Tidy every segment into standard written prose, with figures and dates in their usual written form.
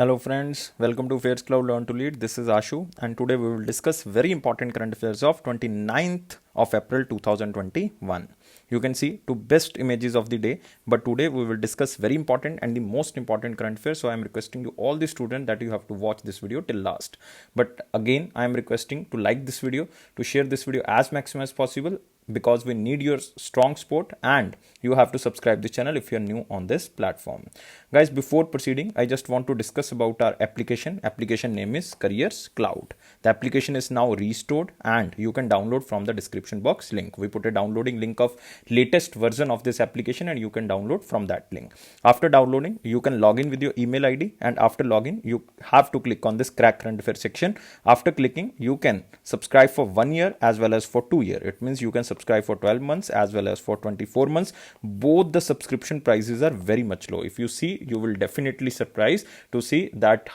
Hello friends, welcome to Affairs Cloud Learn to Lead. This is Ashu and today we will discuss very important current affairs of 29th of April 2021. You can see two best images of the day, but today we will discuss very important and the most important current affairs. So I am requesting you all the students that you have to watch this video till last. But again, I am requesting to like this video, to share this video as maximum as possible, because we need your strong support, and you have to subscribe the channel if you are new on this platform. Guys, before proceeding, I just want to discuss about our application. Application name is Careers Cloud. The application is now restored and you can download from the description box link. We put a downloading link of latest version of this application and you can download from that link. After downloading, you can log in with your email ID, and after login, you have to click on this crack current affair section. After clicking, you can subscribe for 1 year as well as for 2 years. It means you can subscribe for 12 months as well as for 24 months. Both the subscription prices are very much low. If you see, you will definitely surprised to see that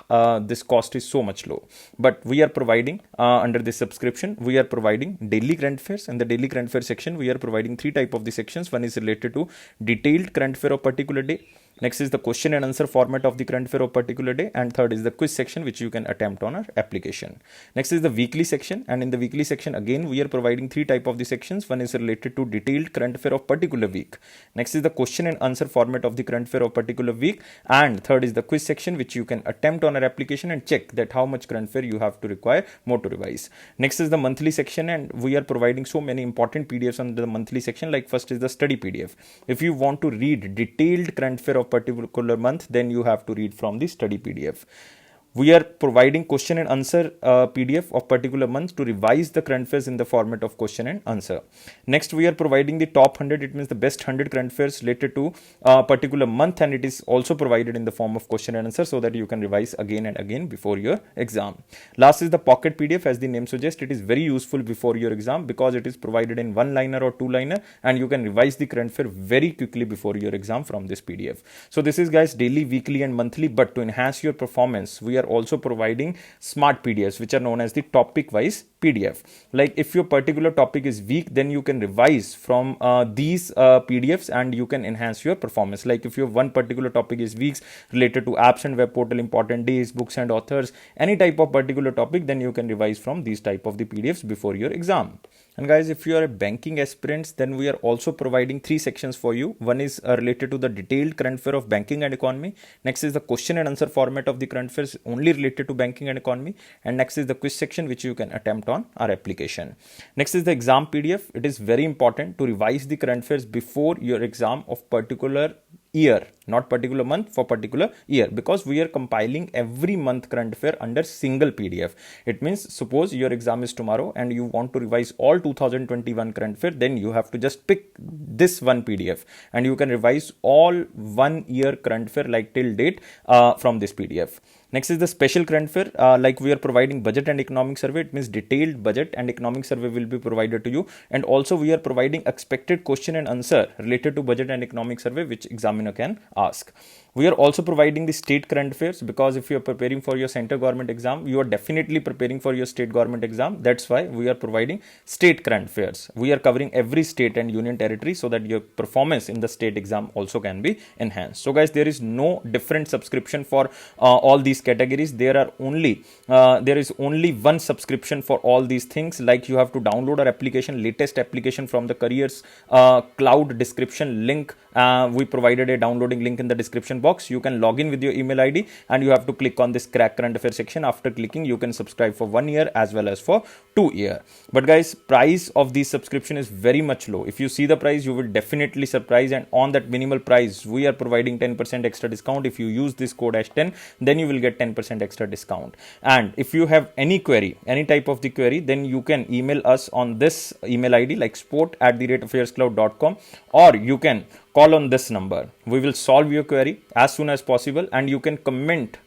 this cost is so much low. But we are providing under this subscription, we are providing daily current affairs. In the daily current affairs section, we are providing three type of the sections. One is related to detailed current affair of particular day. Next is the question and answer format of the current affair of particular day, and third is the quiz section which you can attempt on our application. Next is the weekly section, and in the weekly section again we are providing three type of the sections. One is related to detailed current affair of particular week. Next is the question and answer format of the current affair of particular week, and third is the quiz section which you can attempt on our application and check that how much current affair you have to require more to revise. Next is the monthly section, and we are providing so many important PDFs on the monthly section. Like first is the study PDF. If you want to read detailed current affair of particular month, then you have to read from the study PDF. We are providing question and answer PDF of particular month to revise the current affairs in the format of question and answer. Next, we are providing the top 100. It means the best 100 current affairs related to a particular month, and it is also provided in the form of question and answer so that you can revise again and again before your exam. Last is the pocket PDF. As the name suggests, it is very useful before your exam because it is provided in one-liner or two-liner, and you can revise the current affair very quickly before your exam from this PDF. So this is, guys, daily, weekly and monthly. But to enhance your performance, we are also providing smart PDFs which are known as the topic wise PDF. Like if your particular topic is weak, then you can revise from these PDFs and you can enhance your performance. Like if your one particular topic is weak related to apps and web portal, important days, books and authors, any type of particular topic, then you can revise from these type of the PDFs before your exam. And guys, if you are a banking aspirants, then we are also providing three sections for you. One is related to the detailed current affair of banking and economy. Next is the question and answer format of the current affairs only related to banking and economy. And next is the quiz section which you can attempt on our application. Next is the exam PDF. It is very important to revise the current affairs before your exam of particular year, not particular month, for particular year, because we are compiling every month current affair under single PDF. It means suppose your exam is tomorrow and you want to revise all 2021 current affair, then you have to just pick this one PDF and you can revise all 1 year current affair like till date from this PDF. Next is the special current affair. Like we are providing budget and economic survey. It means detailed budget and economic survey will be provided to you. And also we are providing expected question and answer related to budget and economic survey which examiner can ask. We are also providing the state current affairs because if you are preparing for your center government exam, you are definitely preparing for your state government exam. That's why we are providing state current affairs. We are covering every state and union territory so that your performance in the state exam also can be enhanced. So guys, there is no different subscription for all these categories. There is only one subscription for all these things. Like you have to download our application, latest application from the Careers Cloud description link. We provided a downloading link in the description box. You can log in with your email ID and you have to click on this crack current affair section. After clicking, you can subscribe for 1 year as well as for 2 years. But guys, price of this subscription is very much low. If you see the price, you will definitely surprise, and on that minimal price, we are providing 10% extra discount. If you use this code #10, then you will get 10% extra discount. And if you have any query, any type of the query, then you can email us on this email ID like support@affairscloud.com, or you can call on this number. We will solve your query as soon as possible, and you can comment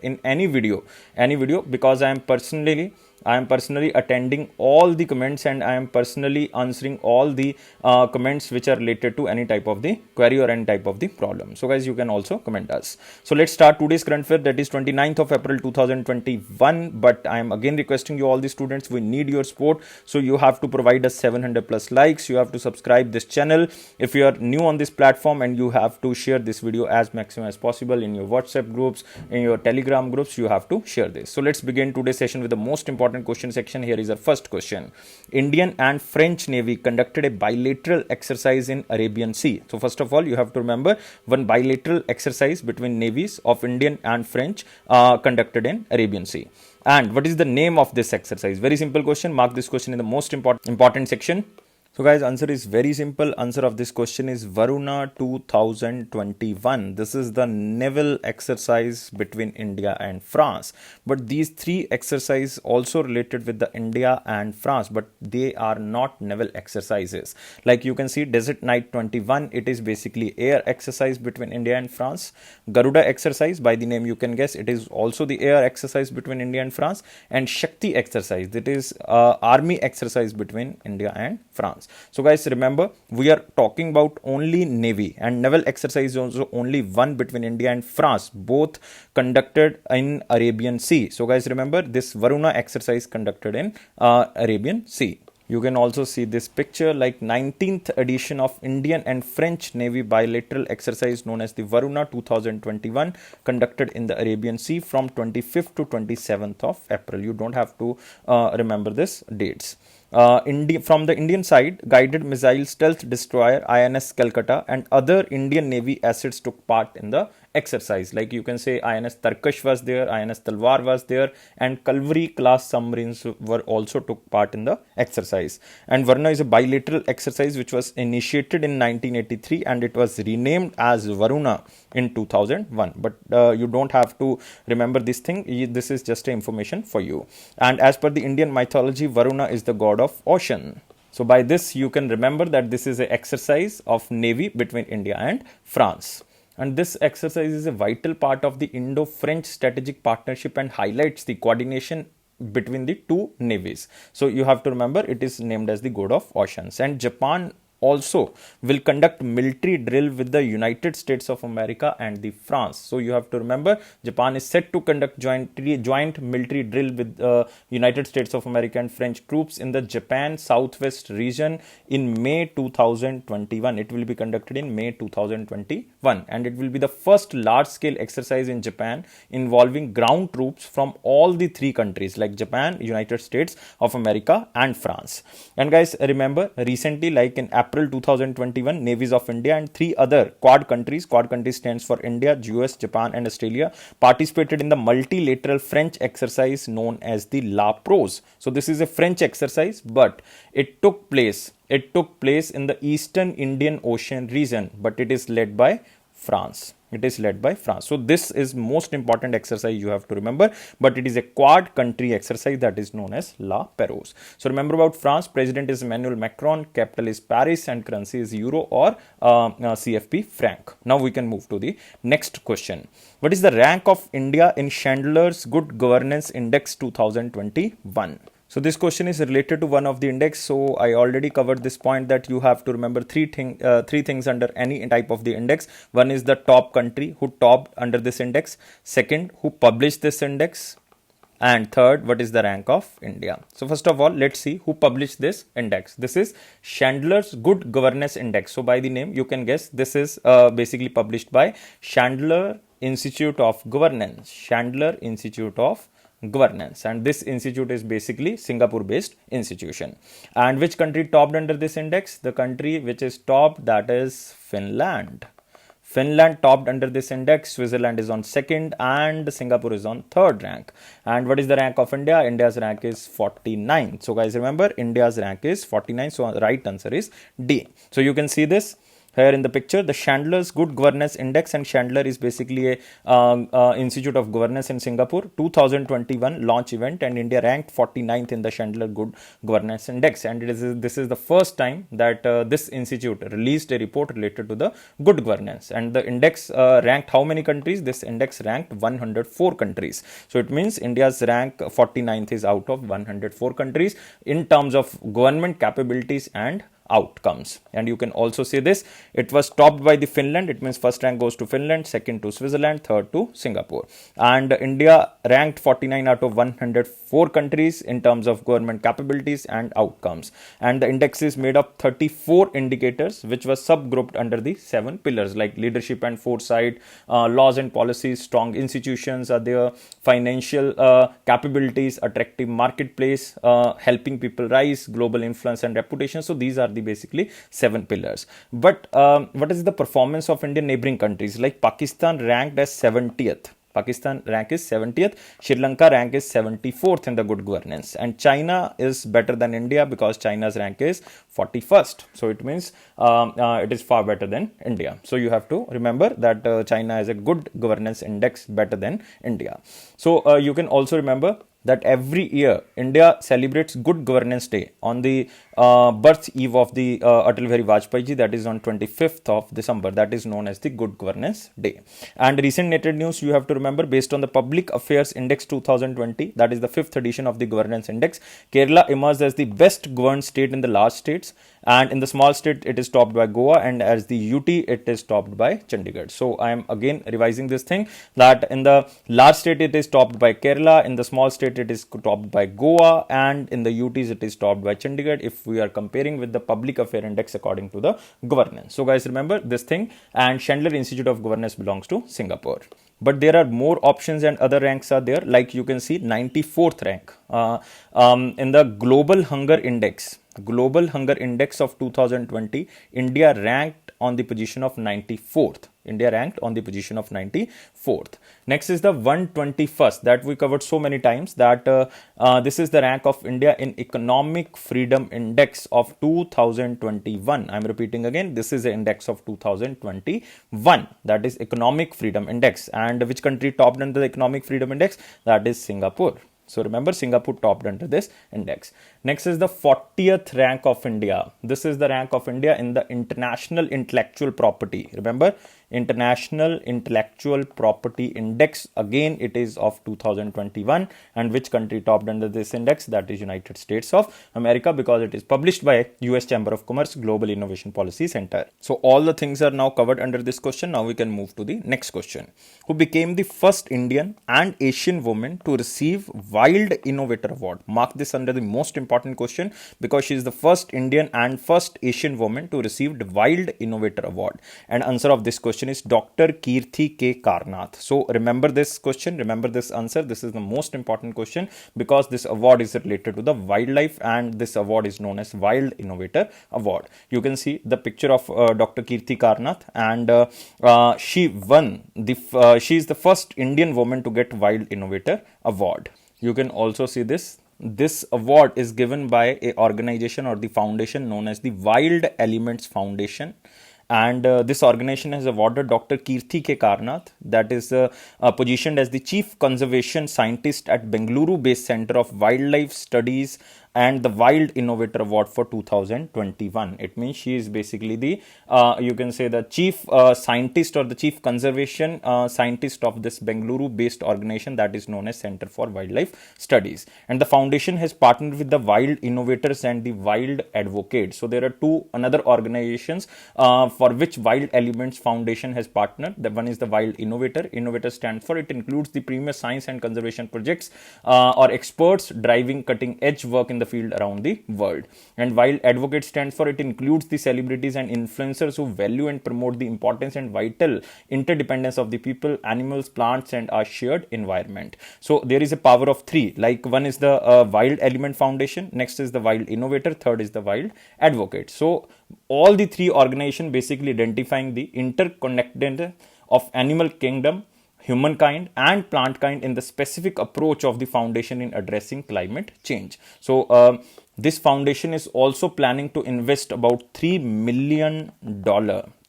in any video because I am personally I am personally attending all the comments and I am personally answering all the comments which are related to any type of the query or any type of the problem. So guys, you can also comment us. So let's start today's current affair, that is 29th of April 2021. But I am again requesting you all the students, we need your support. So you have to provide us 700 plus likes. You have to subscribe this channel if you are new on this platform, and you have to share this video as maximum as possible in your WhatsApp groups, in your Telegram groups. You have to share this. So let's begin today's session with the most important question section. Here is our first question. Indian and French Navy conducted a bilateral exercise in Arabian Sea. So first of all, you have to remember one bilateral exercise between navies of Indian and French conducted in Arabian Sea. And what is the name of this exercise? Very simple question. Mark this question in the most important section. So guys, answer is very simple. Answer of this question is Varuna 2021. This is the naval exercise between India and France. But these three exercises also related with the India and France, but they are not naval exercises. Like you can see, Desert Night 21, it is basically air exercise between India and France. Garuda exercise, by the name you can guess, it is also the air exercise between India and France. And Shakti exercise, that is army exercise between India and France. So guys, remember, we are talking about only navy, and naval exercise is also only one between India and France, both conducted in Arabian Sea. So guys, remember, this Varuna exercise conducted in Arabian Sea. You can also see this picture, like 19th edition of Indian and French Navy bilateral exercise known as the Varuna 2021 conducted in the Arabian Sea from 25th to 27th of April. You don't have to remember this dates. From the Indian side, guided missile stealth destroyer INS Calcutta and other Indian Navy assets took part in the exercise. Like you can say, INS Tarkash was there, INS Talwar was there, and Calvary class submarines were also took part in the exercise. And Varuna is a bilateral exercise which was initiated in 1983 and it was renamed as Varuna in 2001. But you don't have to remember this thing. This is just information for you. And as per the Indian mythology, Varuna is the god of ocean. So by this you can remember that this is an exercise of Navy between India and France. And this exercise is a vital part of the Indo-French strategic partnership and highlights the coordination between the two navies. So you have to remember, it is named as the God of Oceans. And Japan also will conduct military drill with the United States of America and the France. So you have to remember, Japan is set to conduct joint military drill with United States of America and French troops in the Japan Southwest region in May 2021. It will be conducted in May 2021, and it will be the first large-scale exercise in Japan involving ground troops from all the three countries like Japan, United States of America and France. And guys, remember, recently, like in April 2021, navies of India and three other Quad countries stands for India, US, Japan and Australia, participated in the multilateral French exercise known as the La Prose. So this is a French exercise, but it took place in the Eastern Indian Ocean region, but it is led by France. So this is most important exercise you have to remember, but it is a quad country exercise that is known as La Pérouse. So remember about France, president is Emmanuel Macron, capital is Paris and currency is euro or CFP franc. Now we can move to the next question. What is the rank of India in Chandler's Good Governance Index 2021? So this question is related to one of the index. So I already covered this point that you have to remember three things under any type of the index. One is the top country who topped under this index. Second, who published this index. And third, what is the rank of India? So first of all, let's see who published this index. This is Chandler's Good Governance Index. So by the name, you can guess this is basically published by Chandler Institute of Governance. Chandler Institute of Governance, and this institute is basically Singapore based institution. And which country topped under this index? The country which is topped, that is Finland. Finland topped under this index, Switzerland is on second and Singapore is on third rank. And what is the rank of India? India's rank is 49. So guys, remember, India's rank is 49. So the right answer is D. So you can see this. here in the picture, the Chandler's Good Governance Index, and Chandler is basically a institute of governance in Singapore. 2021 launch event, and India ranked 49th in the Chandler Good Governance Index. And this is the first time that this institute released a report related to the good governance. And the index ranked how many countries? This index ranked 104 countries. So it means India's rank 49th is out of 104 countries in terms of government capabilities and outcomes. And you can also see this, it was topped by the Finland. It means first rank goes to Finland, second to Switzerland, third to Singapore. And India ranked 49 out of 104 countries in terms of government capabilities and outcomes. And the index is made of 34 indicators, which was subgrouped under the 7 pillars like leadership and foresight, laws and policies, strong institutions are there, financial capabilities, attractive marketplace, helping people rise, global influence and reputation. So these are the basically 7 pillars. But what is the performance of Indian neighboring countries? Like Pakistan ranked as 70th. Pakistan rank is 70th. Sri Lanka rank is 74th in the good governance. And China is better than India because China's rank is 41st. So it means it is far better than India. So you have to remember that China has a good governance index better than India. So you can also remember that every year India celebrates Good Governance Day on the birth eve of the Atal Bihari Vajpayee ji, that is on 25th of December. That is known as the Good Governance Day. And recent nated news you have to remember, based on the Public Affairs Index 2020, that is the 5th edition of the Governance Index, Kerala emerged as the best governed state in the large states, and in the small state it is topped by Goa, and as the UT it is topped by Chandigarh. So I am again revising this thing, that in the large state it is topped by Kerala, in the small state it is topped by Goa, and in the UTs it is topped by Chandigarh if we are comparing with the Public Affairs Index according to the governance. So guys, remember this thing, and Chandler Institute of Governance belongs to Singapore. But there are more options and other ranks are there, like you can see 94th rank in the Global Hunger Index. Global Hunger Index of 2020, India ranked on the position of 94th. India ranked on the position of 94th. Next is the 121st, that we covered so many times, that this is the rank of India in Economic Freedom Index of 2021. I'm repeating again, this is the index of 2021, that is Economic Freedom Index. And which country topped under the Economic Freedom Index? That is Singapore. So remember, Singapore topped under this index. Next is the 40th rank of India. This is the rank of India in the International Intellectual Property. Remember, International Intellectual Property Index. Again, it is of 2021. And which country topped under this index? That is United States of America, because it is published by US Chamber of Commerce Global Innovation Policy Center. So all the things are now covered under this question. Now we can move to the next question. Who became the first Indian and Asian woman to receive Wild Innovator Award? Mark this under the most important question, because she is the first Indian and first Asian woman to receive the Wild Innovator Award. And answer of this question is Dr. Kirti K. Karnath. So remember this question, remember this answer. This is the most important question because this award is related to the wildlife, and this award is known as Wild Innovator Award. You can see the picture of Dr. Kirti Karnath, and she won the she is the first Indian woman to get Wild Innovator Award. You can also see this. This award is given by a organization or the foundation known as the Wild Elements Foundation. And this organization has awarded Dr. Kirti K. Karnath, that is positioned as the Chief Conservation Scientist at Bengaluru-based Center of Wildlife Studies, and the Wild Innovator Award for 2021. It means she is basically the, you can say, the chief scientist or the chief conservation scientist of this Bengaluru-based organization that is known as Center for Wildlife Studies. And the foundation has partnered with the Wild Innovators and the Wild Advocates. So there are two another organizations for which Wild Elements Foundation has partnered. The one is the Wild Innovator. Innovator stands for, it includes the premier science and conservation projects or experts driving cutting edge work in the field around the world. And Wild Advocate stands for, it includes the celebrities and influencers who value and promote the importance and vital interdependence of the people, animals, plants, and our shared environment. So there is a power of three, like one is the Wild Element Foundation, next is the Wild Innovator, third is the Wild Advocate. So all the three organizations basically identifying the interconnectedness of animal kingdom, humankind and plant kind in the specific approach of the foundation in addressing climate change. So this foundation is also planning to invest about $3 million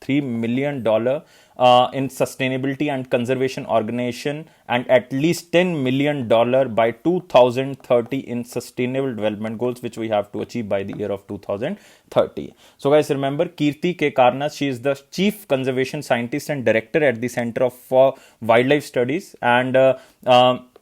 $3 million in sustainability and conservation organization, and at least $10 million by 2030 in sustainable development goals, which we have to achieve by the year of 2030. So guys, remember Kirti K. Karnath, she is the chief conservation scientist and director at the Center for Wildlife Studies, and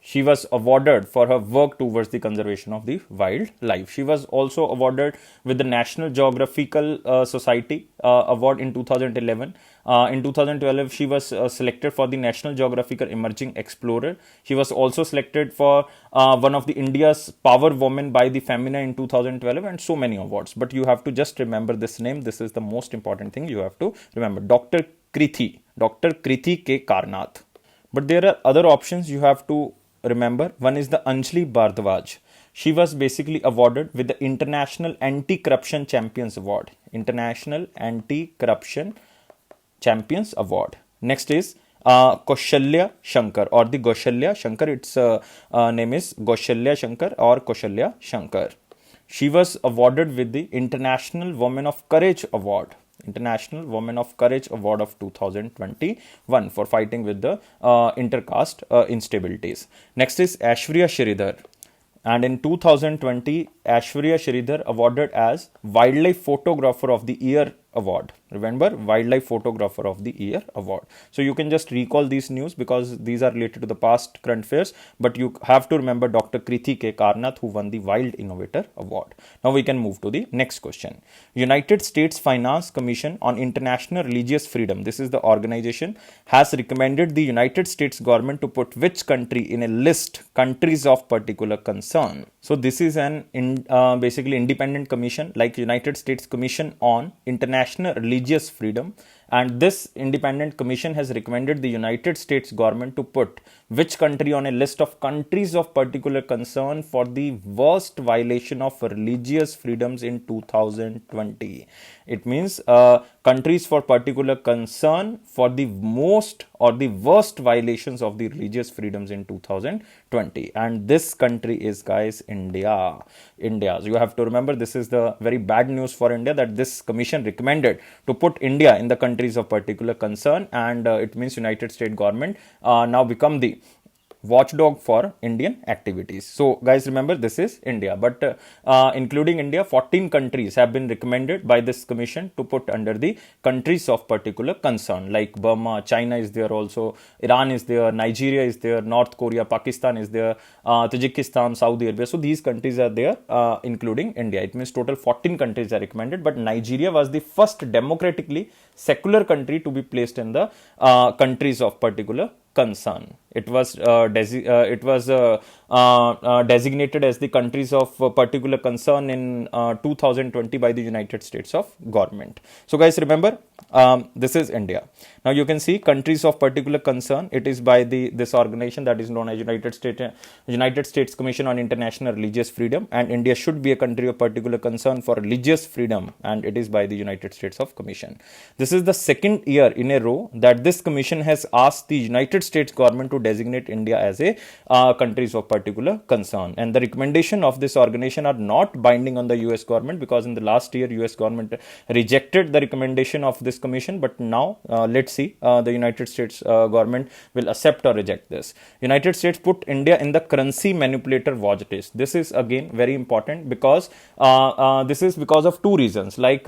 she was awarded for her work towards the conservation of the wildlife. She was also awarded with the National Geographical Society award in 2011. In 2012, she was selected for the National Geographical Emerging Explorer. She was also selected for one of the India's Power Women by the Femina in 2012, and so many awards. But you have to just remember this name. This is the most important thing you have to remember. Dr. Kriti K. Karnath. But there are other options you have to remember. One is the Anjali Bhardwaj. She was basically awarded with the International Anti-Corruption Champions Award. International Anti-Corruption Champions Award. Next is Kaushalya Shankar, or the Kaushalya Shankar. Its name is Kaushalya Shankar or Kaushalya Shankar. She was awarded with the International Women of Courage Award. International Women of Courage Award of 2021 for fighting with the intercaste instabilities. Next is Aishwarya Sridhar. And in 2020, Aishwarya Sridhar awarded as Wildlife Photographer of the Year Award. Remember, Wildlife Photographer of the Year Award. So you can just recall these news because these are related to the past current affairs, but you have to remember Dr. Kriti K. Karnath, who won the Wild Innovator Award. Now we can move to the next question. United States Finance Commission on International Religious Freedom, this is the organization, has recommended the United States government to put which country in a list countries of particular concern. So this is an basically independent commission like United States Commission on International Religious Freedom, and this independent commission has recommended the United States government to put which country on a list of countries of particular concern for the worst violation of religious freedoms in 2020. It means countries for particular concern for the most or the worst violations of the religious freedoms in 2020, and this country is, guys, India. So you have to remember, this is the very bad news for India, that this commission recommended to put India in the countries of particular concern, and it means United States government now become the watchdog for Indian activities. So guys, remember, this is India, but including India, 14 countries have been recommended by this commission to put under the countries of particular concern, like Burma, China is there also, Iran is there, Nigeria is there, North Korea, Pakistan is there, Tajikistan, Saudi Arabia. So these countries are there, including India. It means total 14 countries are recommended, but Nigeria was the first democratically secular country to be placed in the countries of particular concern. It was designated as the countries of particular concern in 2020 by the United States of government. So guys, remember, this is India. Now you can see countries of particular concern. It is by this organization that is known as United States Commission on International Religious Freedom, and India should be a country of particular concern for religious freedom, and it is by the United States of Commission. This is the second year in a row that this commission has asked the United States government to designate India as a countries of particular concern, and the recommendation of this organization are not binding on the US government, because in the last year US government rejected the recommendation of this commission. But now let's see, the United States government will accept or reject this. United States put India in the currency manipulator watch list. This is again very important because this is because of two reasons. Like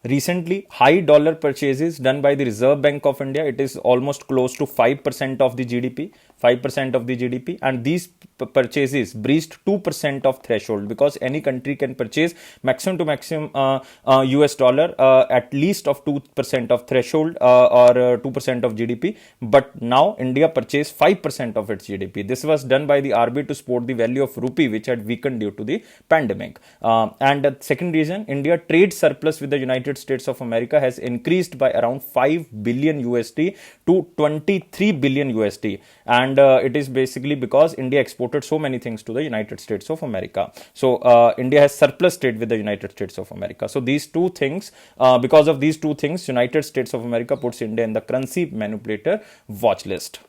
recently, high dollar purchases done by the Reserve Bank of India, it is almost close to 5% of the GDP. 5% of the GDP, and these purchases breached 2% of threshold, because any country can purchase maximum to maximum US dollar at least of 2% of threshold or 2% of GDP. But now India purchased 5% of its GDP. This was done by the RBI to support the value of rupee, which had weakened due to the pandemic. And the second reason, India trade surplus with the United States of America has increased by around 5 billion USD to 23 billion USD. And it is basically because India exported so many things to the United States of America. So India has surplus trade with the United States of America. So these two things, because of these two things, United States of America puts India in the currency manipulator watch list.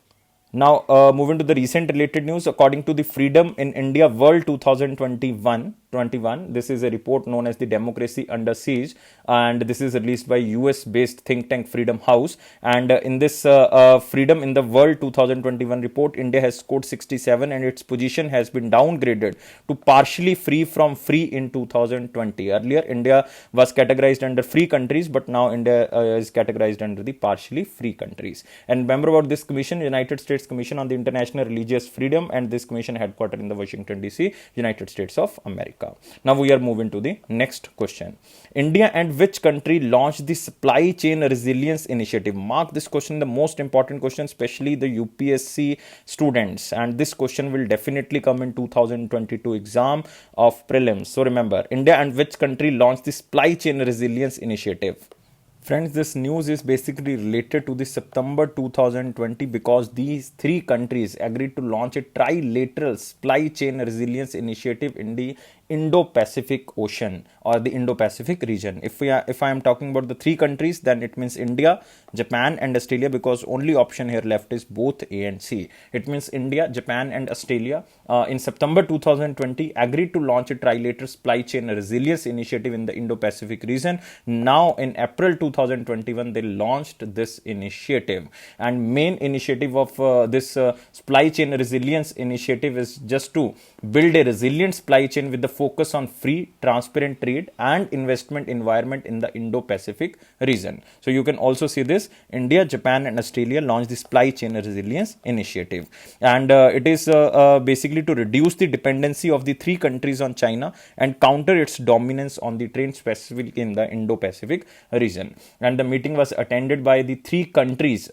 Now moving to the recent related news, according to the Freedom in India World 2021, 2021. This is a report known as the Democracy Under Siege, and this is released by US-based think tank Freedom House. And in this Freedom in the World 2021 report, India has scored 67, and its position has been downgraded to partially free from free in 2020. Earlier, India was categorized under free countries, but now India is categorized under the partially free countries. And remember about this commission, United States Commission on the International Religious Freedom, and this commission headquartered in the Washington DC, United States of America. Now we are moving to the next question. India and which country launched the Supply Chain Resilience Initiative? Mark this question, the most important question, especially the UPSC students, and this question will definitely come in 2022 exam of prelims. So remember, India and which country launched the Supply Chain Resilience Initiative? Friends, this news is basically related to the September 2020 because these three countries agreed to launch a trilateral supply chain resilience initiative in the Indo-Pacific Ocean or the Indo-Pacific region. If I am talking about the three countries, then it means India, Japan and Australia, because only option here left is both A and C. It means India, Japan and Australia in September 2020 agreed to launch a trilateral supply chain resilience initiative in the Indo-Pacific region. Now in April 2021 they launched this initiative, and main initiative of this supply chain resilience initiative is just to build a resilient supply chain with the focus on free, transparent trade and investment environment in the Indo-Pacific region. So you can also see this, India, Japan and Australia launched the Supply Chain Resilience Initiative, and it is basically to reduce the dependency of the three countries on China and counter its dominance on the trade, specifically in the Indo-Pacific region. And the meeting was attended by the three countries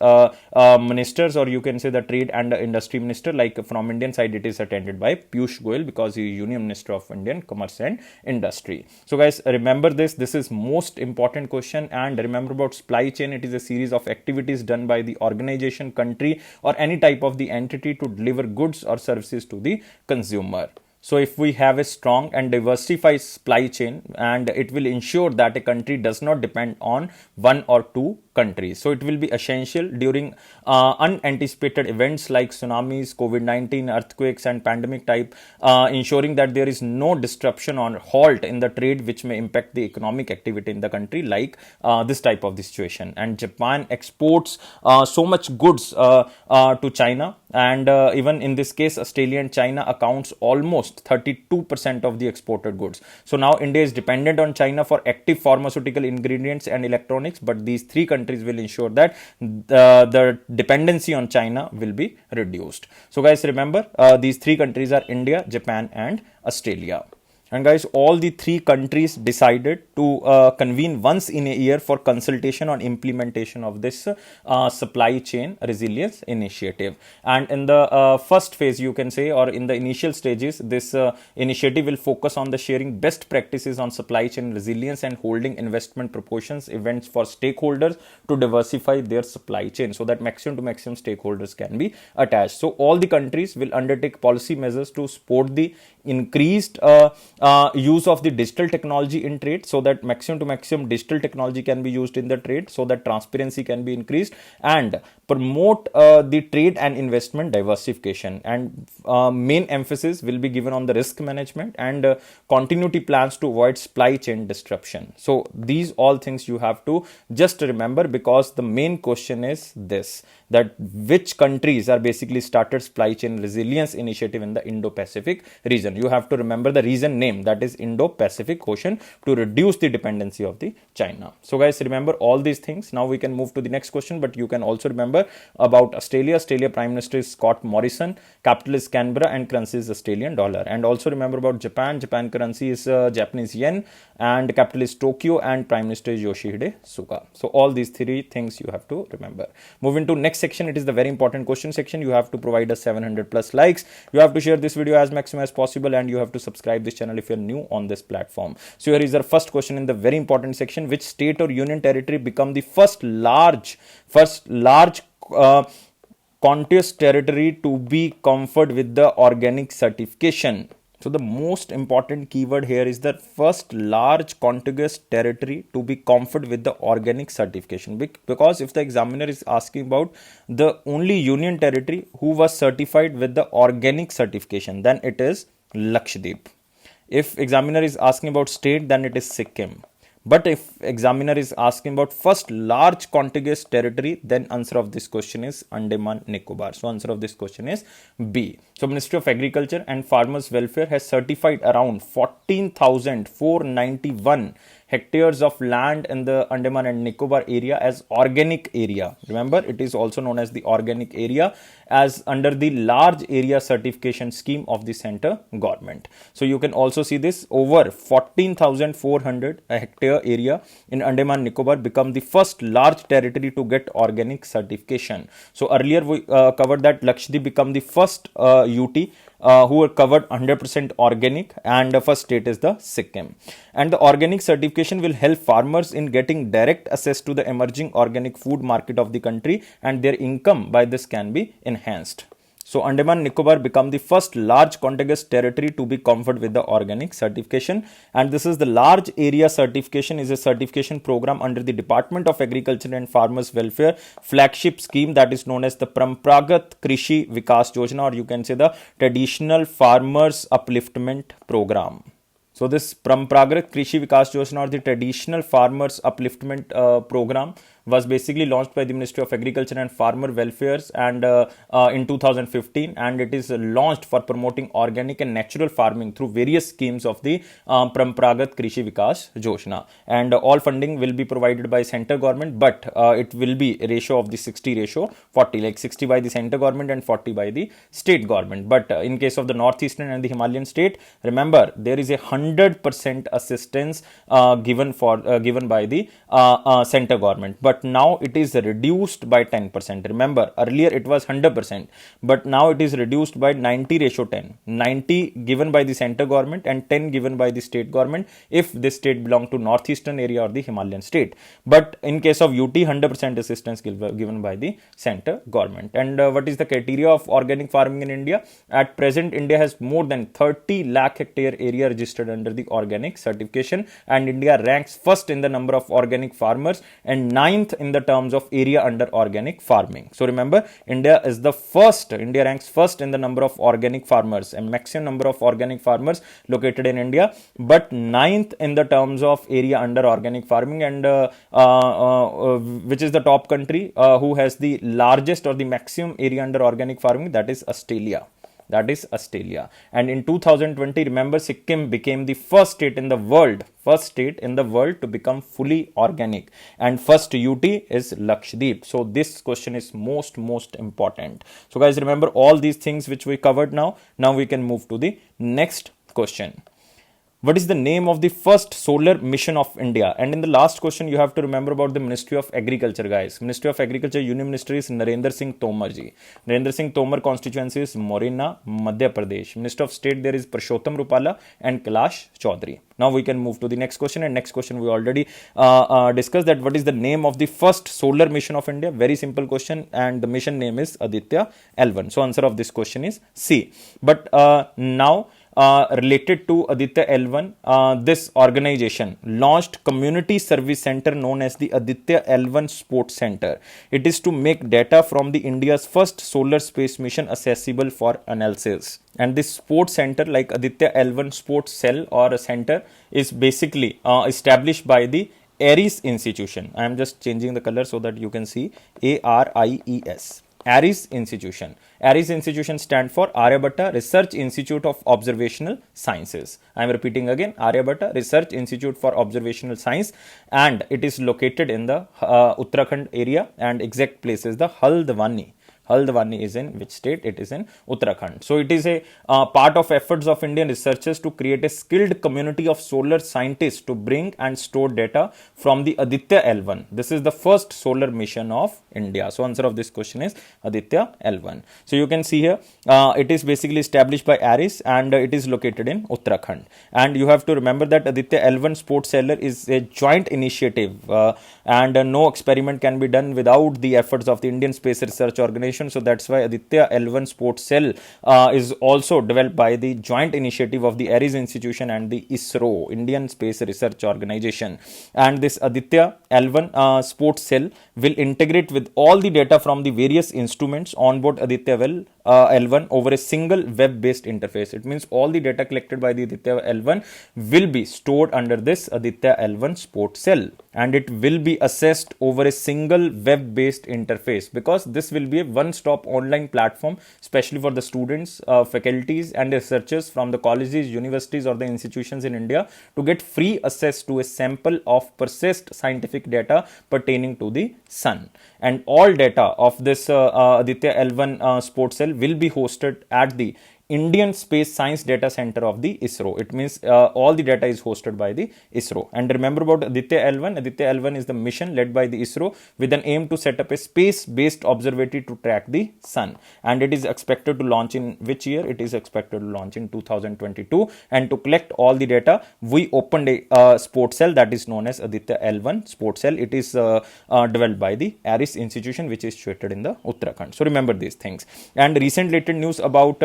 ministers, or you can say the trade and industry minister. Like from Indian side, it is attended by Piyush Goyal because he is Union Minister of Indian Commerce and Industry. So guys, remember this is most important question, and remember about supply chain. It is a series of activities done by the organization, country or any type of the entity to deliver goods or services to the consumer. So if we have a strong and diversified supply chain, and it will ensure that a country does not depend on one or two countries. So it will be essential during unanticipated events like tsunamis, COVID-19, earthquakes and pandemic type, ensuring that there is no disruption or halt in the trade which may impact the economic activity in the country, like this type of the situation. And Japan exports so much goods to China, and even in this case Australia and China accounts almost 32% of the exported goods. So now India is dependent on China for active pharmaceutical ingredients and electronics, but these three countries will ensure that the dependency on China will be reduced. So guys, remember these three countries are India, Japan and Australia. And guys, all the three countries decided to convene once in a year for consultation on implementation of this supply chain resilience initiative. And in the first phase, you can say, or in the initial stages, this initiative will focus on the sharing best practices on supply chain resilience and holding investment proportions events for stakeholders to diversify their supply chain, so that maximum to maximum stakeholders can be attached. So all the countries will undertake policy measures to support the increased use of the digital technology in trade, so that maximum to maximum digital technology can be used in the trade, so that transparency can be increased, and promote the trade and investment diversification. And main emphasis will be given on the risk management and continuity plans to avoid supply chain disruption. So these all things you have to just remember, because the main question is this, that which countries are basically started supply chain resilience initiative in the Indo-Pacific region. You have to remember the region name, that is Indo-Pacific Ocean, to reduce the dependency of the China. So guys, remember all these things. Now we can move to the next question, but you can also remember about Australia. Australia Prime Minister is Scott Morrison, capital is Canberra and currency is Australian dollar. And also remember about Japan. Japan currency is Japanese yen and capital is Tokyo and Prime Minister is Yoshihide Suga. So all these three things you have to remember. Moving to next section, it is the very important question section. You have to provide us 700 plus likes. You have to share this video as maximum as possible, and you have to subscribe this channel if you're new on this platform. So here is our first question in the very important section. Which state or union territory become the first large contiguous territory to be conferred with the organic certification? So the most important keyword here is the first large contiguous territory to be conferred with the organic certification, because if the examiner is asking about the only union territory who was certified with the organic certification, then it is Lakshadweep. If examiner is asking about state, then it is Sikkim. But if examiner is asking about first large contiguous territory, then answer of this question is Andaman Nicobar. So answer of this question is B. So Ministry of Agriculture and Farmers Welfare has certified around 14,491 hectares of land in the Andaman and Nicobar area as organic area. Remember, it is also known as the organic area, as under the large area certification scheme of the center government. So you can also see this, over 14,400 hectare area in Andaman Nicobar become the first large territory to get organic certification. So earlier we covered that Lakshadweep become the first UT who are covered 100% organic, and the first state is the Sikkim. And the organic certification will help farmers in getting direct access to the emerging organic food market of the country, and their income by this can be enhanced. So Andaman Nicobar become the first large contiguous territory to be conferred with the organic certification, and this is the large area certification is a certification program under the Department of Agriculture and Farmers Welfare flagship scheme that is known as the Parampragat Krishi Vikas Yojana, or you can say the Traditional Farmers Upliftment Program. So this Parampragat Krishi Vikas Yojana, or the Traditional Farmers Upliftment Program, was basically launched by the Ministry of Agriculture and Farmer Welfares and in 2015, and it is launched for promoting organic and natural farming through various schemes of the Parampragat Krishi Vikas Yojana, and all funding will be provided by center government, but it will be a ratio of the 60:40, like 60 by the center government and 40 by the state government. But in case of the northeastern and the Himalayan state, remember, there is a 100% assistance given by the center government, but now it is reduced by 10%. Remember, earlier it was 100%, but now it is reduced by 90:10. 90 given by the center government and 10 given by the state government if this state belong to northeastern area or the Himalayan state. But in case of UT, 100% assistance given by the center government. And what is the criteria of organic farming in India? At present, India has more than 30 lakh hectare area registered under the organic certification, and India ranks first in the number of organic farmers and ninth in the terms of area under organic farming. So remember, India ranks first in the number of organic farmers and maximum number of organic farmers located in India, but ninth in the terms of area under organic farming, and which is the top country who has the largest or the maximum area under organic farming, that is Australia. And in 2020, remember, Sikkim became the first state in the world to become fully organic, and first UT is Lakshadweep. So this question is most important. So guys, remember all these things which we covered. Now we can move to the next question. What is the name of the first solar mission of India? And in the last question, you have to remember about the Ministry of Agriculture, guys. Ministry of Agriculture, Union Ministry is Narendra Singh Tomar ji. Narendra Singh Tomar constituency is Morena, Madhya Pradesh. Minister of State there is Purushottam Rupala and Kailash Chaudhary. Now we can move to the next question, and next question we already discussed that what is the name of the first solar mission of India? Very simple question, and the mission name is Aditya L1. So answer of this question is C. But now related to Aditya L1, this organization launched community service center known as the Aditya L1 Sports Center. It is to make data from the India's first solar space mission accessible for analysis. And this sports center, like Aditya L1 Sports Cell or a center, is basically established by the ARIES institution. I am just changing the color so that you can see ARIES. ARIES institution. ARIES institution stand for Aryabhatta Research Institute of Observational Sciences. I am repeating again, Aryabhatta Research Institute for Observational Science, and it is located in the Uttarakhand area, and exact place is the Haldwani. Haldwani is in which state? It is in Uttarakhand. So it is a part of efforts of Indian researchers to create a skilled community of solar scientists to bring and store data from the Aditya L1. This is the first solar mission of India. So answer of this question is Aditya L1. So you can see here, it is basically established by ARIES, and it is located in Uttarakhand. And you have to remember that Aditya L1 Sports Cell is a joint initiative, and no experiment can be done without the efforts of the Indian Space Research Organization. So that's why Aditya L1 Sports Cell is also developed by the joint initiative of the ARIES institution and the ISRO, Indian Space Research Organization. And this Aditya L1 Sports Cell will integrate with all the data from the various instruments on board Aditya L1 over a single web-based interface. It means all the data collected by the Aditya L1 will be stored under this Aditya L1 Sport Cell, and it will be assessed over a single web-based interface, because this will be a one-stop online platform, especially for the students, faculties and researchers from the colleges, universities or the institutions in India to get free access to a sample of processed scientific data pertaining to the sun. And all data of this Aditya L1 Sport Cell will be hosted at the Indian Space Science Data Center of the ISRO. It means all the data is hosted by the ISRO. And remember about Aditya L1. Aditya L1 is the mission led by the ISRO with an aim to set up a space-based observatory to track the sun. And it is expected to launch in which year? It is expected to launch in 2022. And to collect all the data, we opened a sport cell that is known as Aditya L1 Sport Cell. It is developed by the ARIS institution, which is situated in the Uttarakhand. So remember these things. And recent related news about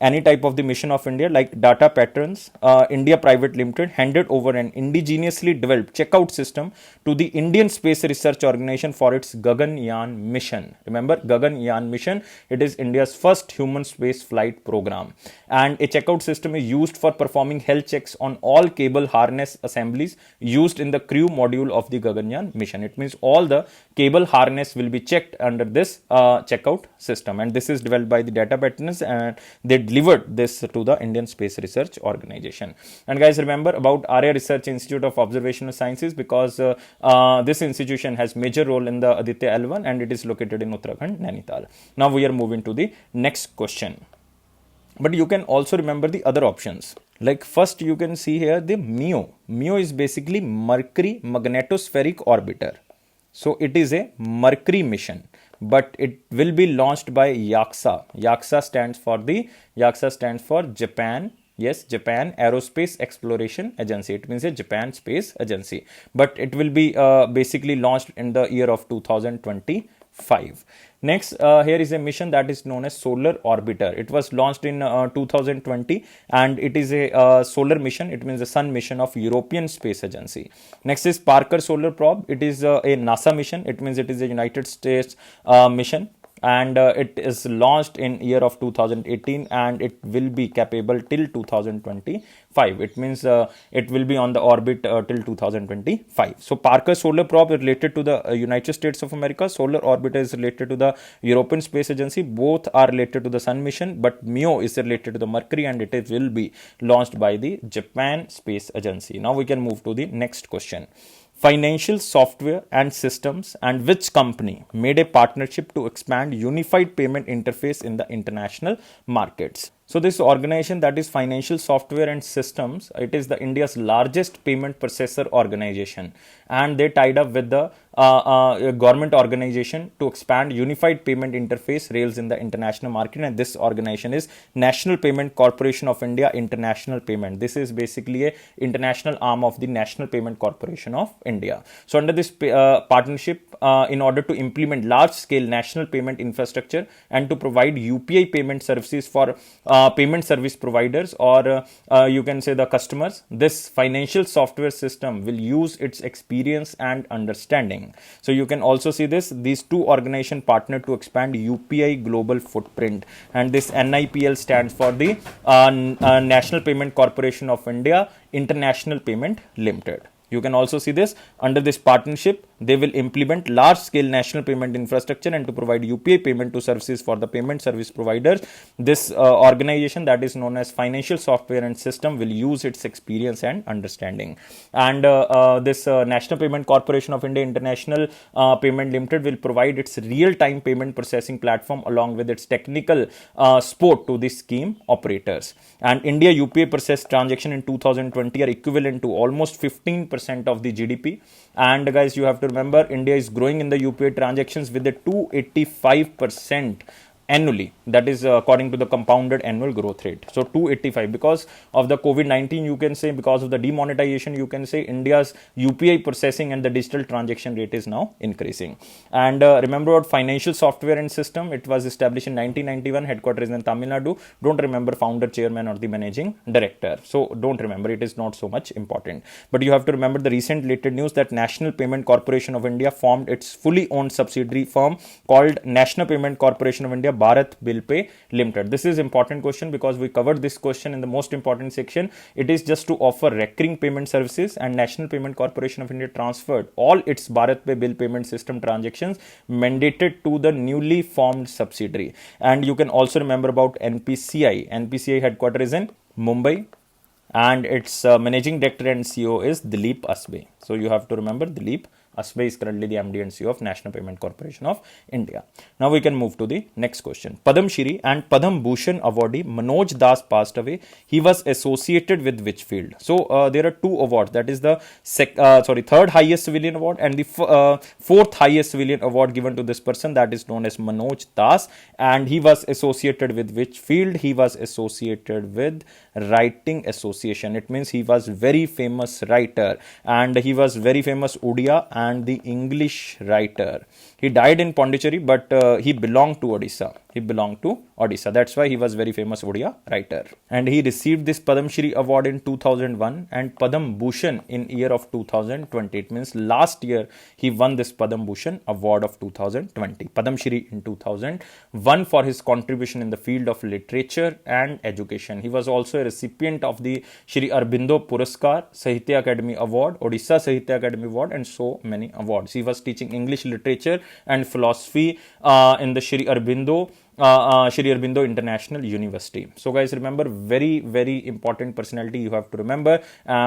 any type of the mission of India, like Data Patterns India Private Limited handed over an indigenously developed checkout system to the Indian Space Research Organization for its Gaganyaan mission. Remember Gaganyaan mission, it is India's first human space flight program, and a checkout system is used for performing health checks on all cable harness assemblies used in the crew module of the Gaganyaan mission. It means all the cable harness will be checked under this checkout system, and this is developed by the Data Patterns, and they delivered this to the Indian Space Research Organization. And guys, remember about Arya Research Institute of Observational Sciences, because this institution has major role in the Aditya L1 and it is located in Uttarakhand, Nainital. Now we are moving to the next question. But you can also remember the other options. Like first you can see here the MEO. MEO is basically Mercury Magnetospheric Orbiter. So it is a Mercury mission, but it will be launched by JAXA. JAXA stands for Japan. Yes, Japan Aerospace Exploration Agency. It means a Japan Space Agency. But it will be basically launched in the year of 2025. Next, here is a mission that is known as Solar Orbiter. It was launched in 2020 and it is a solar mission. It means the sun mission of European Space Agency. Next is Parker Solar Probe. It is a NASA mission. It means it is a United States mission. And it is launched in year of 2018 and it will be capable till 2025. It means it will be on the orbit till 2025. So Parker Solar Probe is related to the United States of America. Solar Orbiter is related to the European Space Agency. Both are related to the Sun mission, but MEO is related to the Mercury and it will be launched by the Japan Space Agency. Now we can move to the next question. Financial software and systems, and which company made a partnership to expand unified payment interface in the international markets? So this organization, that is Financial Software and Systems, it is the India's largest payment processor organization, and they tied up with the government organization to expand unified payment interface rails in the international market. And this organization is National Payment Corporation of India International Payment. This is basically a international arm of the National Payment Corporation of India. So under this partnership, in order to implement large scale national payment infrastructure and to provide UPI payment services for payment service providers, or you can say the customers, this financial software system will use its experience and understanding. So you can also see this, these two organizations partnered to expand UPI global footprint, and this NIPL stands for the National Payment Corporation of India International Payment Limited. You can also see this, under this partnership, they will implement large-scale national payment infrastructure and to provide UPI payment to services for the payment service providers. This organization, that is known as Financial Software and System, will use its experience and understanding. And this National Payment Corporation of India International Payment Limited will provide its real-time payment processing platform along with its technical support to the scheme operators. And India UPI processed transaction in 2020 are equivalent to almost 15% of the GDP. And guys, you have to remember, India is growing in the UPI transactions with a 285% annually. That is according to the compounded annual growth rate. So 285, because of the COVID-19, you can say, because of the demonetization, you can say India's UPI processing and the digital transaction rate is now increasing. And remember about Financial Software and System, it was established in 1991, headquarters in Tamil Nadu. Don't remember founder, chairman or the managing director. So don't remember, it is not so much important. But you have to remember the recent related news that National Payment Corporation of India formed its fully owned subsidiary firm called National Payment Corporation of India Bharat Bill Pay Limited? This is important question because we covered this question in the most important section. It is just to offer recurring payment services, and National Payment Corporation of India transferred all its Bharat Pay bill payment system transactions mandated to the newly formed subsidiary. And you can also remember about NPCI. NPCI headquarters is in Mumbai, and its managing director and CEO is Dilip Asbe. So you have to remember Dilip Asbe is currently the MD and CEO of National Payment Corporation of India. Now we can move to the next question. Padam Shri and Padam Bhushan awardee Manoj Das passed away. He was associated with which field? So there are two awards. That is the third highest civilian award and the fourth highest civilian award given to this person. That is known as Manoj Das. And he was associated with which field? He was associated with writing association. It means he was very famous writer, and he was very famous Odia and the English writer. He died in Pondicherry, but he belonged to Odisha. That's why he was very famous Odia writer. And he received this Padam Shri award in 2001 and Padam Bhushan in year of 2020. It means last year he won this Padam Bhushan award of 2020. Padam Shri in 2001 for his contribution in the field of literature and education. He was also a recipient of the Shri Aurobindo Puraskar, Sahitya Academy Award, Odisha Sahitya Academy Award, and so many awards. He was teaching English literature and philosophy in the Shri Aurobindo International University. So guys, remember, very, very important personality you have to remember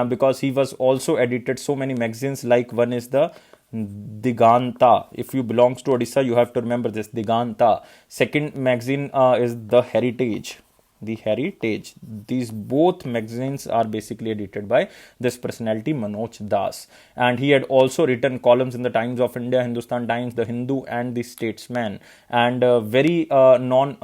because he was also edited so many magazines, like one is the Diganta. If you belongs to Odisha, you have to remember this, Diganta. Second magazine is The Heritage. These both magazines are basically edited by this personality, Manoj Das. And he had also written columns in the Times of India, Hindustan Times, The Hindu, and The Statesman. And very known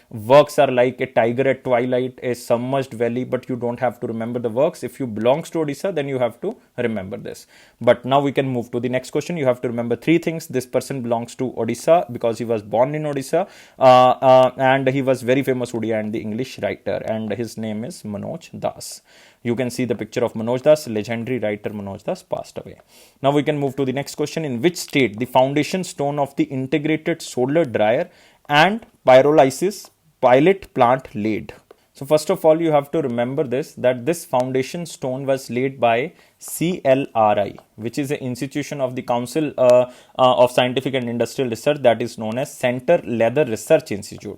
works are like A Tiger at Twilight, A Submerged Valley, but you don't have to remember the works. If you belongs to Odisha, then you have to remember this. But now we can move to the next question. You have to remember three things. This person belongs to Odisha because he was born in Odisha, and he was very famous Odia and the English writer, and his name is Manoj Das. You can see the picture of Manoj Das. Legendary writer Manoj Das passed away. Now we can move to the next question. In which state the foundation stone of the integrated solar dryer and pyrolysis pilot plant laid? So first of all, you have to remember this, that this foundation stone was laid by CLRI, which is an institution of the Council of Scientific and Industrial Research, that is known as Center Leather Research Institute.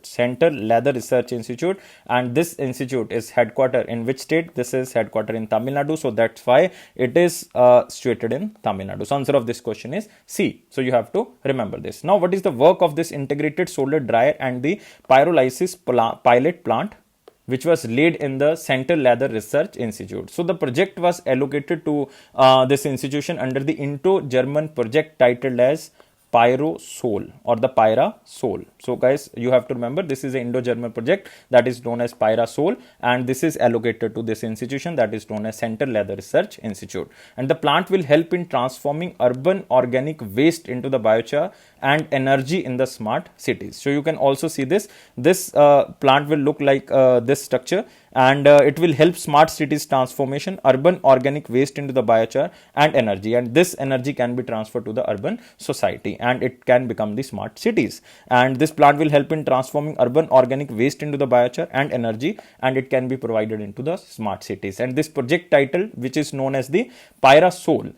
And this institute is headquartered in which state? This is headquartered in Tamil Nadu. So that's why it is situated in Tamil Nadu. So answer of this question is C. So you have to remember this. Now, what is the work of this integrated solar dryer and the pyrolysis pilot plant, which was laid in the Center Leather Research Institute? So the project was allocated to this institution under the Indo-German project titled as Pyrosol or the Pyrasol. So guys, you have to remember this is an Indo-German project that is known as Pyrasol, and this is allocated to this institution that is known as Center Leather Research Institute. And the plant will help in transforming urban organic waste into the biochar and energy in the smart cities. So you can also see this plant will look like this structure, and it will help smart cities transformation, urban organic waste into the biochar and energy, and this energy can be transferred to the urban society and it can become the smart cities. And this plant will help in transforming urban organic waste into the biochar and energy, and it can be provided into the smart cities. And this project title, which is known as the Pyrasol,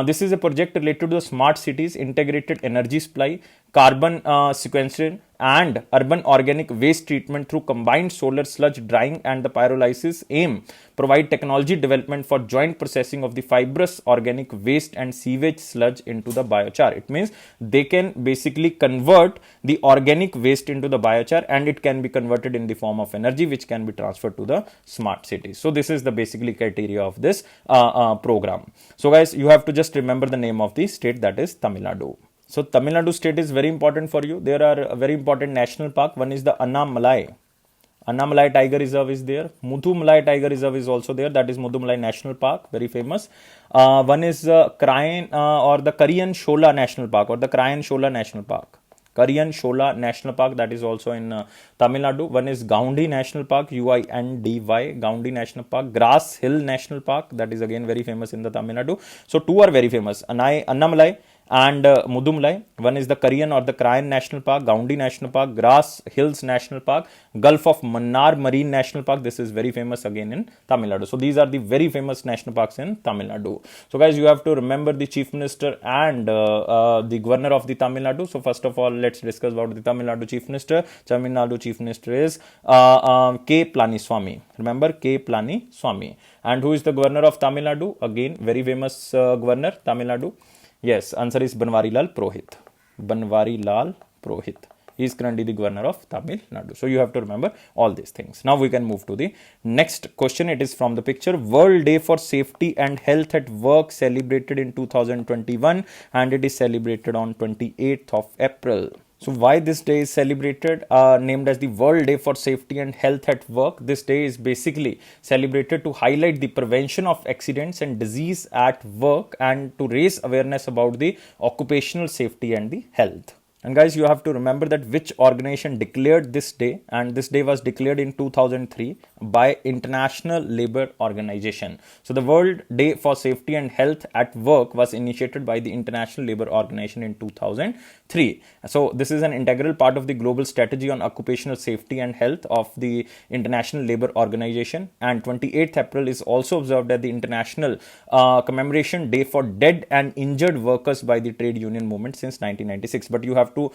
this is a project related to the smart cities, integrated energy supply, carbon sequestration, and urban organic waste treatment through combined solar sludge drying and the pyrolysis aim provide technology development for joint processing of the fibrous organic waste and sewage sludge into the biochar. It means they can basically convert the organic waste into the biochar, and it can be converted in the form of energy which can be transferred to the smart cities. So this is the basically criteria of this program. So guys, you have to just remember the name of the state, that is Tamil Nadu. So Tamil Nadu state is very important for you. There are a very important national park. One is the Annamalai Tiger Reserve is there. Mudhumalai Tiger Reserve is also there. That is Mudhumalai National Park, very famous. One is Karayan or the Kariyan Shola National Park or the Karayan Shola National Park. Kariyan Shola National Park, that is also in Tamil Nadu. One is Gaundi National Park, Uindy, Gaundi National Park. Grass Hill National Park, that is again very famous in the Tamil Nadu. So two are very famous, Annamalai and Mudumlai. One is the Korean or the Krayan National Park, Gaundi National Park, Grass Hills National Park, Gulf of Mannar Marine National Park. This is very famous again in Tamil Nadu. So these are the very famous national parks in Tamil Nadu. So guys, you have to remember the Chief Minister and the Governor of the Tamil Nadu. So first of all, let's discuss about the Tamil Nadu Chief Minister. Tamil Nadu Chief Minister is K. Planiswamy. Remember, K. Planiswamy. And who is the Governor of Tamil Nadu? Again, very famous Governor, Tamil Nadu. Yes, answer is Banwari Lal Purohit. Banwari Lal Purohit. He is currently the Governor of Tamil Nadu. So you have to remember all these things. Now we can move to the next question. It is from the picture. World Day for Safety and Health at Work celebrated in 2021, and it is celebrated on 28th of April. So why this day is celebrated, named as the World Day for Safety and Health at Work? This day is basically celebrated to highlight the prevention of accidents and disease at work and to raise awareness about the occupational safety and the health. And guys, you have to remember that which organization declared this day, and this day was declared in 2003 by International Labour Organization. So the World Day for Safety and Health at Work was initiated by the International Labour Organization in 2003. So this is an integral part of the global strategy on occupational safety and health of the International Labour Organization, and 28th April is also observed as the International Commemoration Day for Dead and Injured Workers by the trade union movement since 1996. But you have to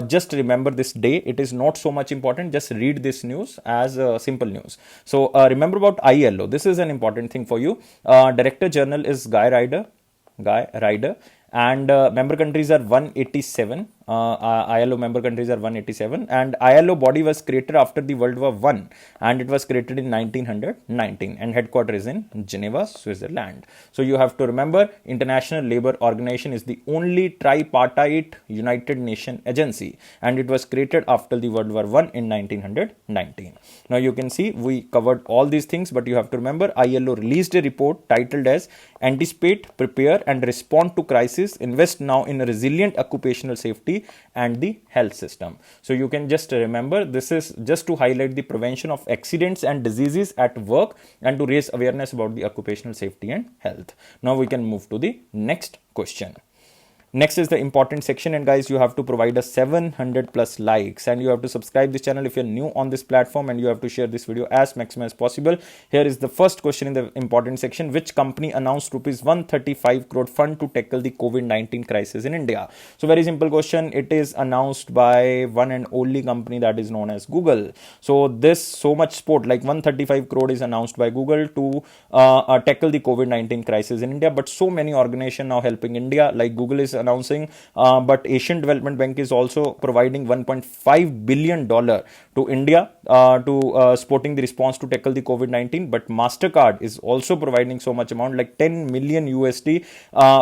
just remember this day. It is not so much important. Just read this news as simple news. So remember about ILO. This is an important thing for you. Director General is Guy Ryder, and member countries are 187. ILO member countries are 187, and ILO body was created after the World War I, and it was created in 1919, and headquarters is in Geneva, Switzerland. So you have to remember, International Labour Organization is the only tripartite United Nations agency, and it was created after the World War I in 1919. Now you can see we covered all these things, but you have to remember ILO released a report titled as Anticipate, Prepare and Respond to Crisis, Invest Now in a Resilient Occupational Safety and the Health System. So you can just remember, this is just to highlight the prevention of accidents and diseases at work and to raise awareness about the occupational safety and health. Now we can move to the next question. Next is the important section, and guys, you have to provide us 700 plus likes, and you have to subscribe this channel if you're new on this platform, and you have to share this video as maximum as possible. Here is the first question in the important section. Which company announced rupees 135 crore fund to tackle the COVID-19 crisis in India? So very simple question. It is announced by one and only company, that is known as Google. So this so much support, like 135 crore is announced by Google to tackle the COVID-19 crisis in India. But so many organizations now helping India, like Google is announcing, but Asian Development Bank is also providing $1.5 billion to India to supporting the response to tackle the COVID-19. But MasterCard is also providing so much amount, like 10 million USD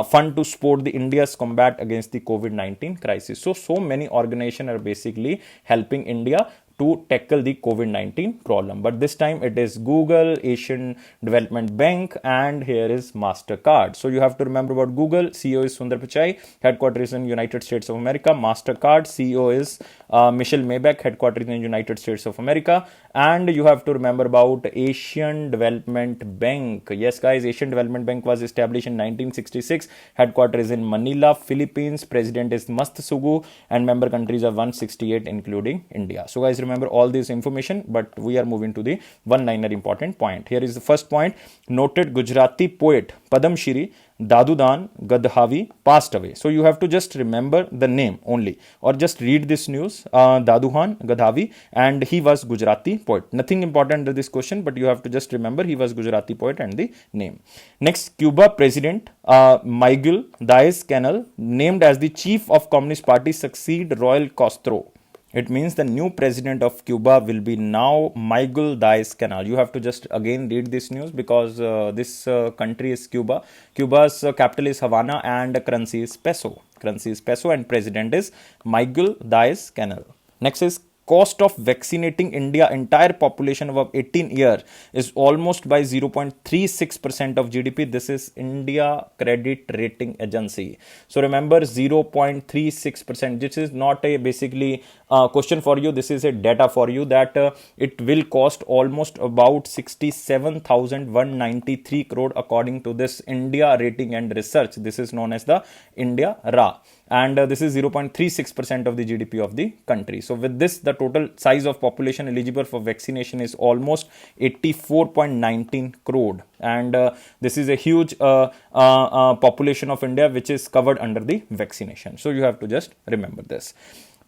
fund to support the India's combat against the COVID-19 crisis. So many organizations are basically helping India to tackle the COVID-19 problem. But this time it is Google, Asian Development Bank, and here is MasterCard. So you have to remember about Google. CEO is Sundar Pichai, headquarters in United States of America. MasterCard CEO is Michelle Maybeck, headquarters in United States of America. And you have to remember about Asian Development Bank. Yes guys, Asian Development Bank was established in 1966. Headquarters is in Manila, Philippines. President is Mast Sugu, and member countries are 168 including India. So guys, remember all this information, but we are moving to the one-liner important point. Here is the first point. Noted Gujarati poet Padam Shri Dadudan Gadhavi passed away. So you have to just remember the name only, or just read this news. Daduhan Gadhavi, and he was Gujarati poet. Nothing important under this question, but you have to just remember he was Gujarati poet and the name. Next, Cuba President Miguel Diaz-Canel named as the chief of Communist Party succeed Raul Castro. It means the new president of Cuba will be now Miguel Diaz-Canel. You have to just again read this news because this country is Cuba. Cuba's capital is Havana and currency is peso. Currency is peso and president is Miguel Diaz-Canel. Next is cost of vaccinating India entire population above 18 years is almost by 0.36% of GDP. This is India Credit Rating Agency. So remember 0.36%. This is not a basically question for you. This is a data for you that it will cost almost about 67,193 crore according to this India Rating and Research. This is known as the India RA. And this is 0.36% of the GDP of the country. So with this, the total size of population eligible for vaccination is almost 84.19 crore. And this is a huge population of India which is covered under the vaccination. So you have to just remember this.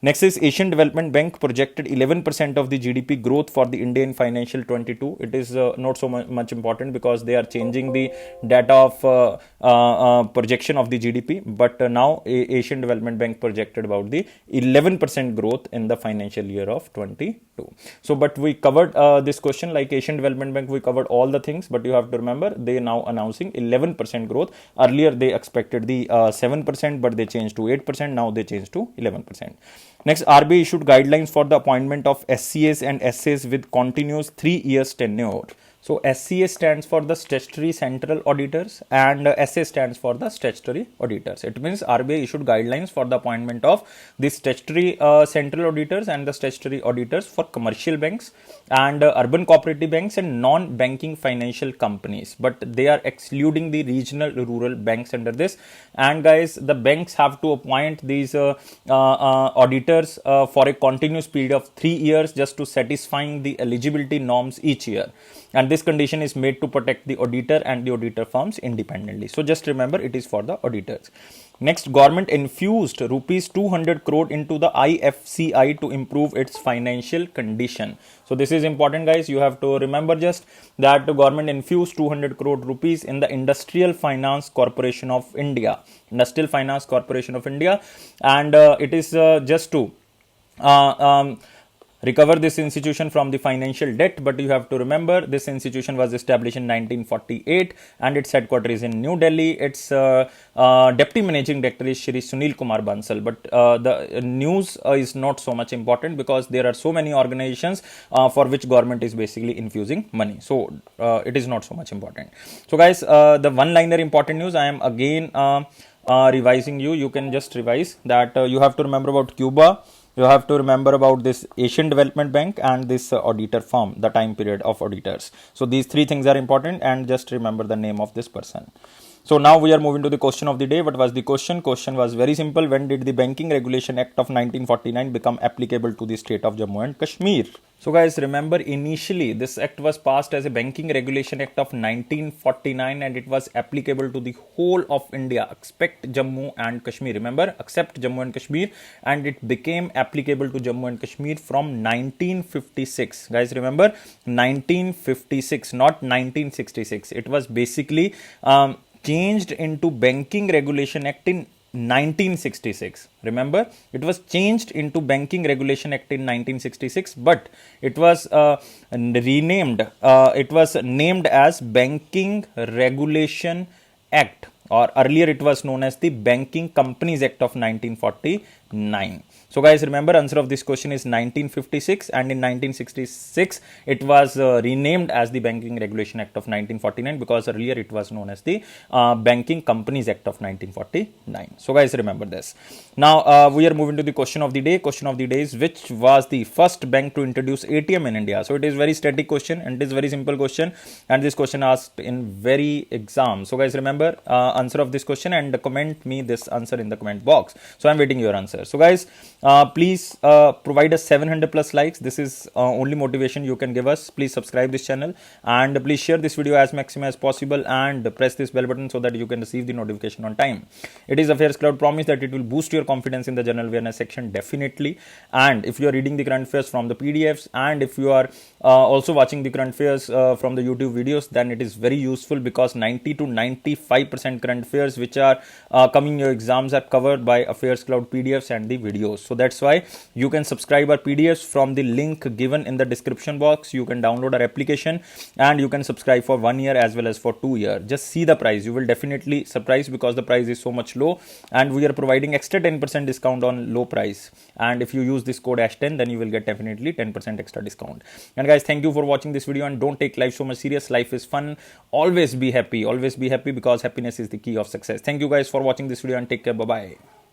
Next is Asian Development Bank projected 11% of the GDP growth for the Indian financial 22. It is not so much important because they are changing the data of projection of the GDP. But now Asian Development Bank projected about the 11% growth in the financial year of 22. So, but we covered this question like Asian Development Bank, we covered all the things, but you have to remember they now announcing 11% growth. Earlier they expected the 7%, but they changed to 8%. Now they changed to 11%. Next, RBI issued guidelines for the appointment of SCAs and SAs with continuous 3 years tenure. So SCA stands for the statutory central auditors and SA stands for the statutory auditors. It means RBI issued guidelines for the appointment of the statutory central auditors and the statutory auditors for commercial banks and urban cooperative banks and non-banking financial companies. But they are excluding the regional rural banks under this. And guys, the banks have to appoint these auditors for a continuous period of 3 years just to satisfying the eligibility norms each year. And this condition is made to protect the auditor and the auditor firms independently. So just remember it is for the auditors. Next, government infused rupees 200 crore into the IFCI to improve its financial condition. So this is important, guys. You have to remember just that the government infused 200 crore rupees in the Industrial Finance Corporation of India. Industrial Finance Corporation of India. And it is just to recover this institution from the financial debt. But you have to remember this institution was established in 1948 and its headquarters is in New Delhi. Its deputy managing director is Shri Sunil Kumar Bansal. But the news is not so much important because there are so many organizations for which government is basically infusing money. So it is not so much important. So guys, the one-liner important news I am again revising you. You can just revise that you have to remember about Cuba. You have to remember about this Asian Development Bank and this auditor firm, the time period of auditors. So these three things are important and just remember the name of this person. So now we are moving to the question of the day. What was the question? Question was very simple. When did the Banking Regulation Act of 1949 become applicable to the state of Jammu and Kashmir? So guys, remember initially this act was passed as a Banking Regulation Act of 1949 and it was applicable to the whole of India except Jammu and Kashmir. Remember, except Jammu and Kashmir, and it became applicable to Jammu and Kashmir from 1956. Guys, remember 1956, not 1966. It was basically changed into Banking Regulation Act in 1966. Remember, it was changed into Banking Regulation Act in 1966, but it was renamed. It was named as Banking Regulation Act, or earlier it was known as the Banking Companies Act of 1949. So guys, remember answer of this question is 1956, and in 1966 it was renamed as the Banking Regulation Act of 1949 because earlier it was known as the Banking Companies Act of 1949. So guys, remember this. Now we are moving to the question of the day. Question of the day is, which was the first bank to introduce ATM in India? So it is very static question and it is very simple question, and this question asked in very exam. So guys, remember answer of this question and comment me this answer in the comment box. So I'm waiting your answer. So guys, please provide us 700 plus likes. This is only motivation you can give us. Please subscribe this channel and please share this video as maximum as possible and press this bell button so that you can receive the notification on time. It is Affairs Cloud promise that it will boost your confidence in the general awareness section definitely. And if you are reading the current affairs from the PDFs, and if you are also watching the current affairs from the YouTube videos, then it is very useful because 90 to 95% current affairs which are coming in your exams are covered by Affairs Cloud PDFs and the videos. So that's why you can subscribe our PDFs from the link given in the description box. You can download our application and you can subscribe for 1 year as well as for 2 year. Just see the price, you will definitely surprised because the price is so much low, and we are providing extra 10% discount on low price. And if you use this code #10, then you will get definitely 10% extra discount. And guys, thank you for watching this video, and don't take life so much serious. Life is fun. Always be happy because happiness is the key of success. Thank you guys for watching this video, and take care. Bye bye.